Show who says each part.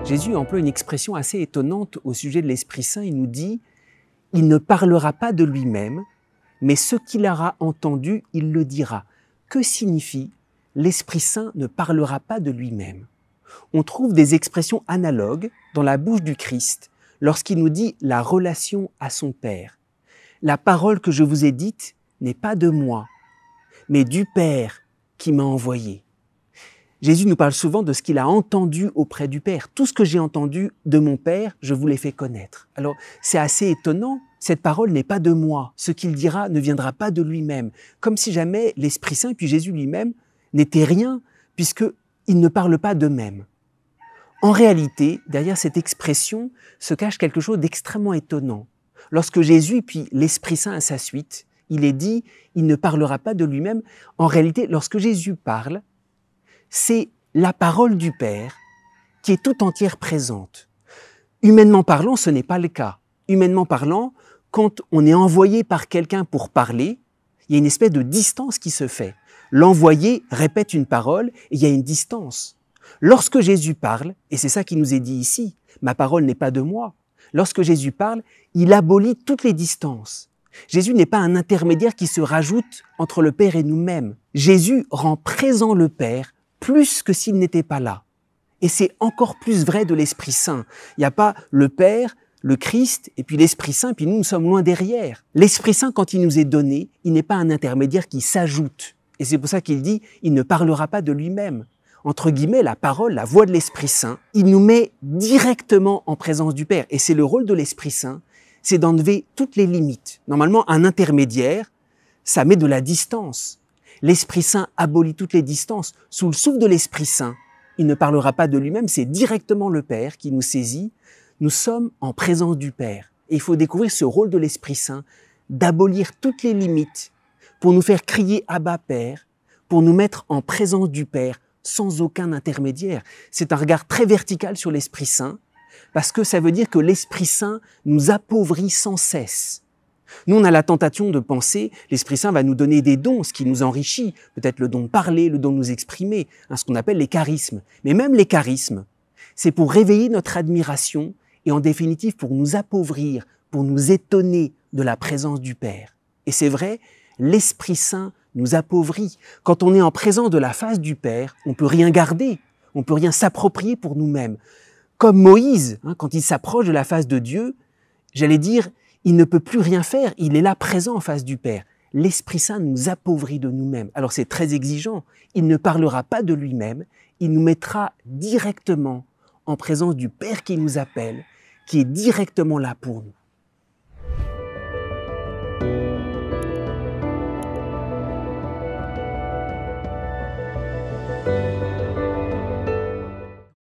Speaker 1: Jésus emploie une expression assez étonnante au sujet de l'Esprit Saint. Il nous dit « Il ne parlera pas de lui-même, mais ce qu'il aura entendu, il le dira ». Que signifie « l'Esprit Saint ne parlera pas de lui-même » ? On trouve des expressions analogues dans la bouche du Christ lorsqu'il nous dit la relation à son Père. La parole que je vous ai dite n'est pas de moi, mais du Père qui m'a envoyé. Jésus nous parle souvent de ce qu'il a entendu auprès du Père. Tout ce que j'ai entendu de mon Père, je vous l'ai fait connaître. Alors, c'est assez étonnant. Cette parole n'est pas de moi. Ce qu'il dira ne viendra pas de lui-même. Comme si jamais l'Esprit Saint et puis Jésus lui-même n'étaient rien, puisqu'ils ne parlent pas d'eux-mêmes. En réalité, derrière cette expression se cache quelque chose d'extrêmement étonnant. Lorsque Jésus et puis l'Esprit Saint à sa suite, il est dit, il ne parlera pas de lui-même. En réalité, lorsque Jésus parle, c'est la parole du Père qui est tout entière présente. Humainement parlant, ce n'est pas le cas. Humainement parlant, quand on est envoyé par quelqu'un pour parler, il y a une espèce de distance qui se fait. L'envoyé répète une parole et il y a une distance. Lorsque Jésus parle, et c'est ça qui nous est dit ici, ma parole n'est pas de moi. Lorsque Jésus parle, il abolit toutes les distances. Jésus n'est pas un intermédiaire qui se rajoute entre le Père et nous-mêmes. Jésus rend présent le Père plus que s'il n'était pas là. Et c'est encore plus vrai de l'Esprit Saint. Il n'y a pas le Père, le Christ, et puis l'Esprit Saint, puis nous sommes loin derrière. L'Esprit Saint, quand il nous est donné, il n'est pas un intermédiaire qui s'ajoute. Et c'est pour ça qu'il dit, il ne parlera pas de lui-même. Entre guillemets, la parole, la voix de l'Esprit Saint, il nous met directement en présence du Père. Et c'est le rôle de l'Esprit Saint, c'est d'enlever toutes les limites. Normalement, un intermédiaire, ça met de la distance. L'Esprit Saint abolit toutes les distances. Sous le souffle de l'Esprit Saint, il ne parlera pas de lui-même, c'est directement le Père qui nous saisit. Nous sommes en présence du Père. Et il faut découvrir ce rôle de l'Esprit Saint, d'abolir toutes les limites, pour nous faire crier « Abba, Père », pour nous mettre en présence du Père, sans aucun intermédiaire. C'est un regard très vertical sur l'Esprit Saint, parce que ça veut dire que l'Esprit Saint nous appauvrit sans cesse. Nous, on a la tentation de penser, l'Esprit Saint va nous donner des dons, ce qui nous enrichit, peut-être le don de parler, le don de nous exprimer, ce qu'on appelle les charismes. Mais même les charismes, c'est pour réveiller notre admiration et en définitive pour nous appauvrir, pour nous étonner de la présence du Père. Et c'est vrai, l'Esprit Saint nous appauvrit. Quand on est en présence de la face du Père, on ne peut rien garder, on ne peut rien s'approprier pour nous-mêmes. Comme Moïse, quand il s'approche de la face de Dieu, j'allais dire, il ne peut plus rien faire, il est là présent en face du Père. L'Esprit Saint nous appauvrit de nous-mêmes. Alors c'est très exigeant, il ne parlera pas de lui-même, il nous mettra directement en présence du Père qui nous appelle, qui est directement là pour nous.